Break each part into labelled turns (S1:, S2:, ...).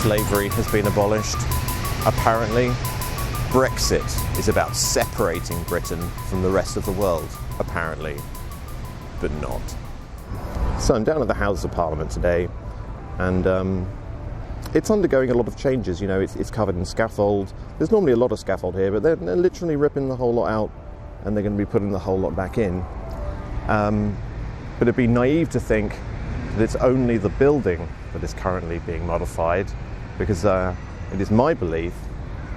S1: slavery has been abolished. Apparently, Brexit is about separating Britain from the rest of the world, apparently, but not. So I'm down at the Houses of Parliament today, and it's undergoing a lot of changes. You know, it's covered in scaffold. There's normally a lot of scaffold here, but they're literally ripping the whole lot out, and they're going to be putting the whole lot back in. But it'd be naive to think that it's only the building that is currently being modified, because it is my belief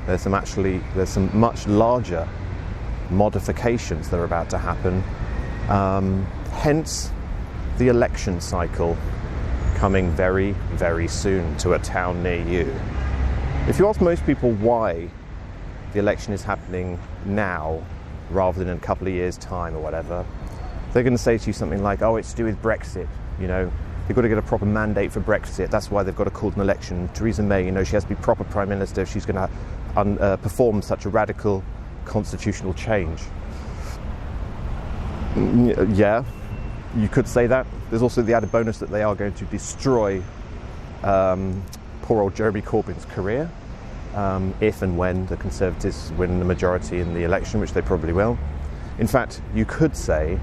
S1: there's some much larger modifications that are about to happen. Hence the election cycle coming very, very soon to a town near you. If you ask most people why the election is happening now rather than in a couple of years' time or whatever, they're going to say to you something like, oh, it's to do with Brexit. You know, they've got to get a proper mandate for Brexit. That's why they've got to call an election. Theresa May, you know, she has to be proper Prime Minister if she's going to perform such a radical constitutional change. Yeah, you could say that. There's also the added bonus that they are going to destroy poor old Jeremy Corbyn's career if and when the Conservatives win the majority in the election, which they probably will. In fact, you could say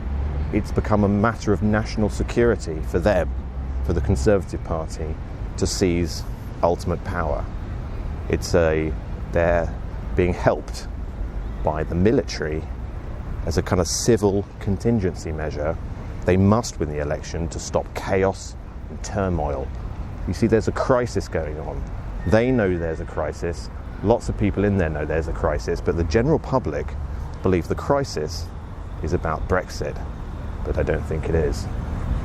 S1: it's become a matter of national security for them, for the Conservative Party, to seize ultimate power. They're being helped by the military as a kind of civil contingency measure. They must win the election to stop chaos and turmoil. You see, there's a crisis going on. They know there's a crisis. Lots of people in there know there's a crisis, but the general public believe the crisis is about Brexit. But I don't think it is.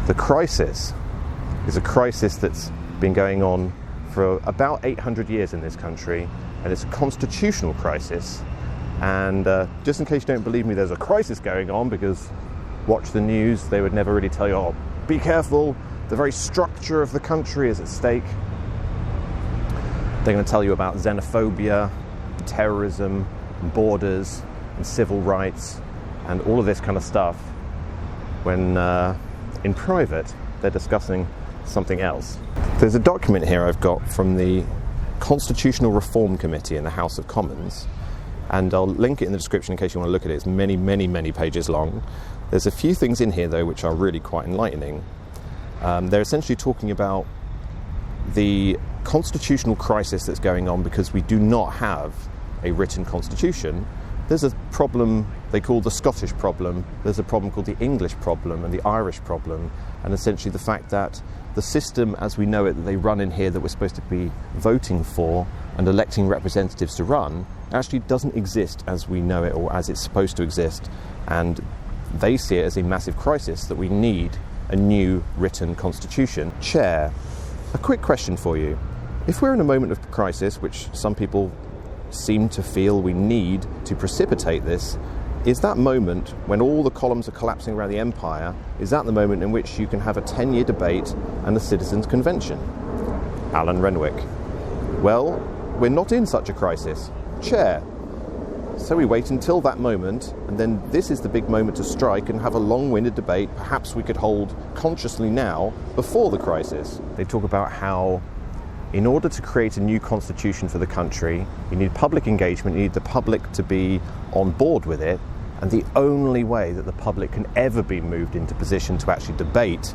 S1: The crisis is a crisis that's been going on for about 800 years in this country, and it's a constitutional crisis. And just in case you don't believe me, there's a crisis going on, because watch the news, they would never really tell you, oh, be careful, the very structure of the country is at stake. They're going to tell you about xenophobia, terrorism, borders, and civil rights, and all of this kind of stuff, when in private they're discussing something else. There's a document here I've got from the Constitutional Reform Committee in the House of Commons, and I'll link it in the description in case you want to look at it. It's many, many, many pages long. There's a few things in here, though, which are really quite enlightening. They're essentially talking about the constitutional crisis that's going on because we do not have a written constitution. There's a problem they call the Scottish problem, there's a problem called the English problem and the Irish problem, and essentially the fact that the system as we know it that they run in here, that we're supposed to be voting for and electing representatives to run, actually doesn't exist as we know it or as it's supposed to exist, and they see it as a massive crisis that we need a new written constitution. Chair, a quick question for you. If we're in a moment of crisis, which some people seem to feel we need to precipitate this, is that moment when all the columns are collapsing around the empire, is that the moment in which you can have a 10-year debate and a citizens' convention? Alan Renwick. Well, we're not in such a crisis. Chair. So we wait until that moment, and then this is the big moment to strike and have a long-winded debate perhaps we could hold consciously now before the crisis. They talk about how in order to create a new constitution for the country, you need public engagement, you need the public to be on board with it, and the only way that the public can ever be moved into position to actually debate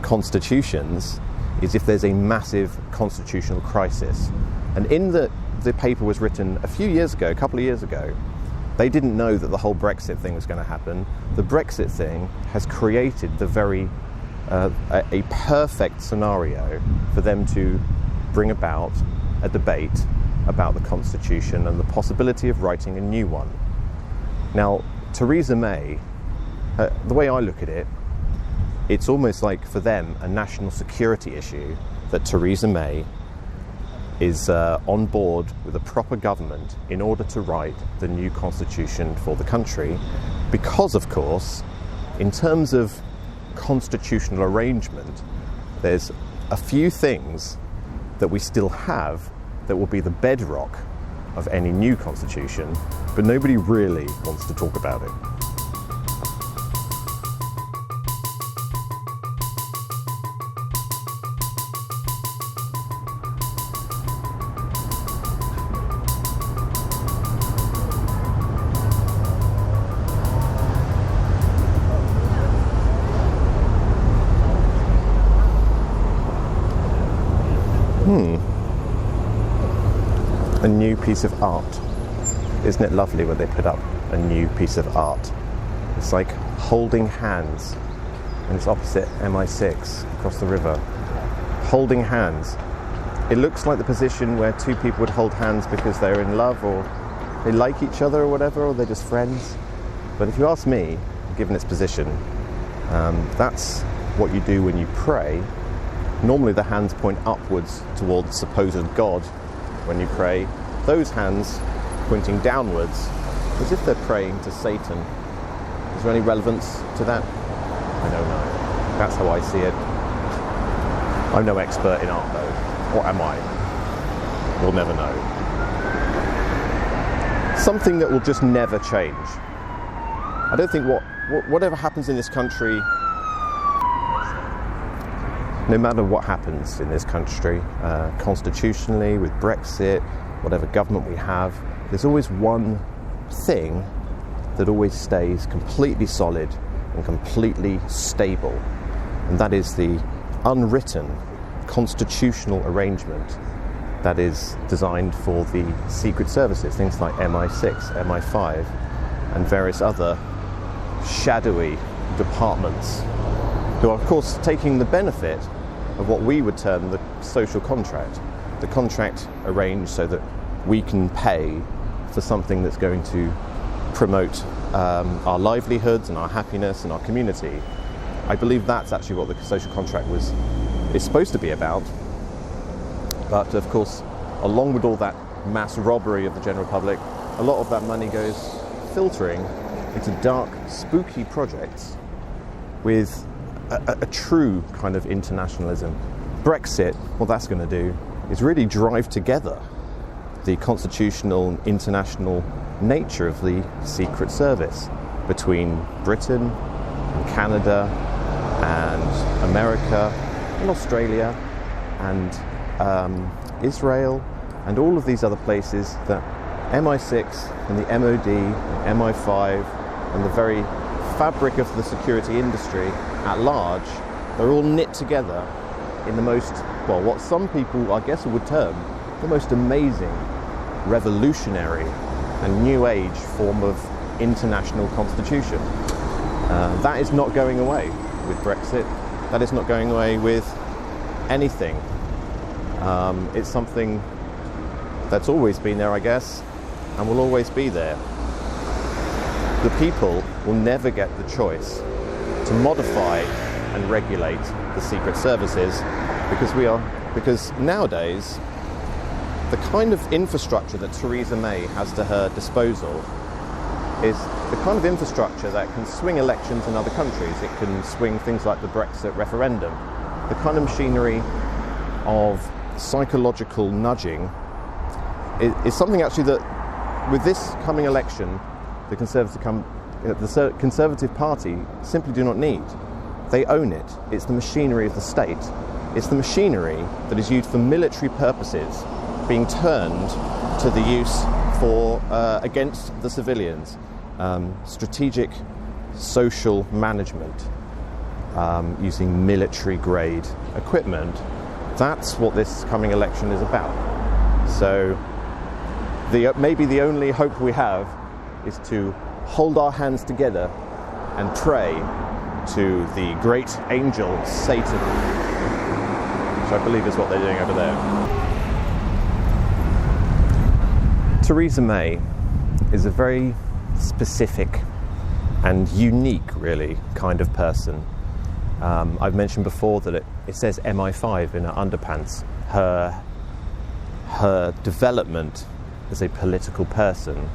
S1: constitutions is if there's a massive constitutional crisis. And in the paper was written a few years ago, a couple of years ago, they didn't know that the whole Brexit thing was going to happen. The Brexit thing has created the very a perfect scenario for them to bring about a debate about the Constitution and the possibility of writing a new one. Now, Theresa May, the way I look at it, it's almost like for them a national security issue that Theresa May is on board with a proper government in order to write the new constitution for the country, because, of course, in terms of constitutional arrangement, there's a few things that we still have that will be the bedrock of any new constitution, but nobody really wants to talk about it. a new piece of art. Isn't it lovely when they put up a new piece of art? It's like holding hands, and it's opposite MI6 across the river. Holding hands. It looks like the position where two people would hold hands because they're in love or they like each other or whatever, or they're just friends. But if you ask me, given its position, that's what you do when you pray. Normally the hands point upwards towards supposed God when you pray. Those hands pointing downwards as if they're praying to Satan. Is there any relevance to that? I don't know. That's how I see it. I'm no expert in art though. Or am I? We'll never know. Something that will just never change. I don't think whatever happens in this country, no matter what happens in this country, constitutionally, with Brexit, whatever government we have, there's always one thing that always stays completely solid and completely stable, and that is the unwritten constitutional arrangement that is designed for the secret services, things like MI6, MI5, and various other shadowy departments who are, of course, taking the benefit of what we would term the social contract. The contract arranged so that we can pay for something that's going to promote our livelihoods and our happiness and our community. I believe that's actually what the social contract is supposed to be about. But of course, along with all that mass robbery of the general public, a lot of that money goes filtering into dark, spooky projects with a true kind of internationalism. Brexit, what that's going to do is really drive together the constitutional and international nature of the Secret Service between Britain and Canada and America and Australia and Israel and all of these other places that MI6 and the MOD and MI5 and the very fabric of the security industry at large, they're all knit together in the most, well, what some people I guess would term the most amazing, revolutionary and new age form of international constitution. That is not going away with Brexit. That is not going away with anything. It's something that's always been there, I guess, and will always be there. The people will never get the choice to modify and regulate the secret services because nowadays the kind of infrastructure that Theresa May has to her disposal is the kind of infrastructure that can swing elections in other countries. It can swing things like the Brexit referendum. The kind of machinery of psychological nudging is something actually that with this coming election the Conservative Party simply do not need. They own it. It's the machinery of the state. It's the machinery that is used for military purposes being turned to the use for against the civilians. Strategic social management using military grade equipment. That's what this coming election is about. So maybe the only hope we have is to hold our hands together and pray to the great angel Satan, which I believe is what they're doing over there. Theresa May is a very specific and unique, really, kind of person. I've mentioned before that it says MI5 in her underpants. Her development as a political person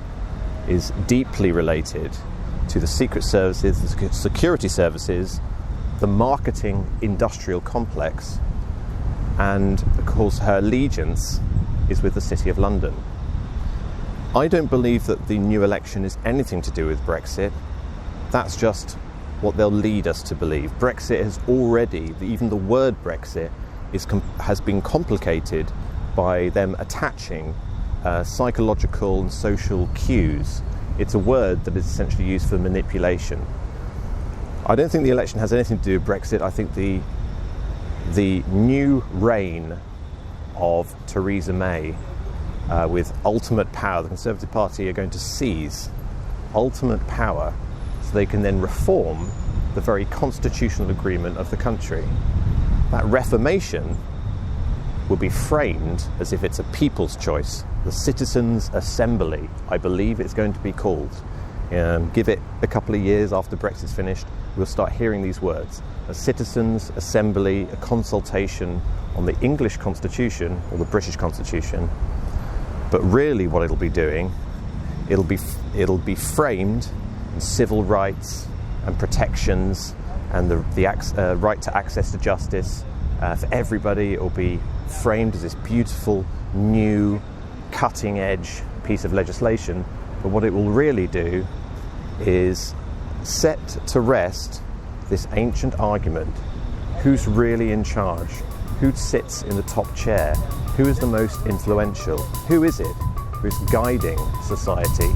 S1: is deeply related to the secret services, the security services, the marketing industrial complex, and of course her allegiance is with the City of London. I don't believe that the new election is anything to do with Brexit. That's just what they'll lead us to believe. Brexit has already, even the word Brexit has been complicated by them attaching psychological and social cues. It's a word that is essentially used for manipulation. I don't think the election has anything to do with Brexit. I think the new reign of Theresa May with ultimate power. The Conservative Party are going to seize ultimate power so they can then reform the very constitutional agreement of the country. That reformation will be framed as if it's a people's choice. The Citizens' Assembly, I believe it's going to be called. Give it a couple of years after Brexit's finished, we'll start hearing these words. A Citizens' Assembly, a consultation on the English Constitution or the British Constitution. But really what it'll be doing, it'll be framed in civil rights and protections and the right to access to justice for everybody. It will be framed as this beautiful, new, cutting-edge piece of legislation. But what it will really do is set to rest this ancient argument. Who's really in charge? Who sits in the top chair? Who is the most influential? Who is it who's guiding society?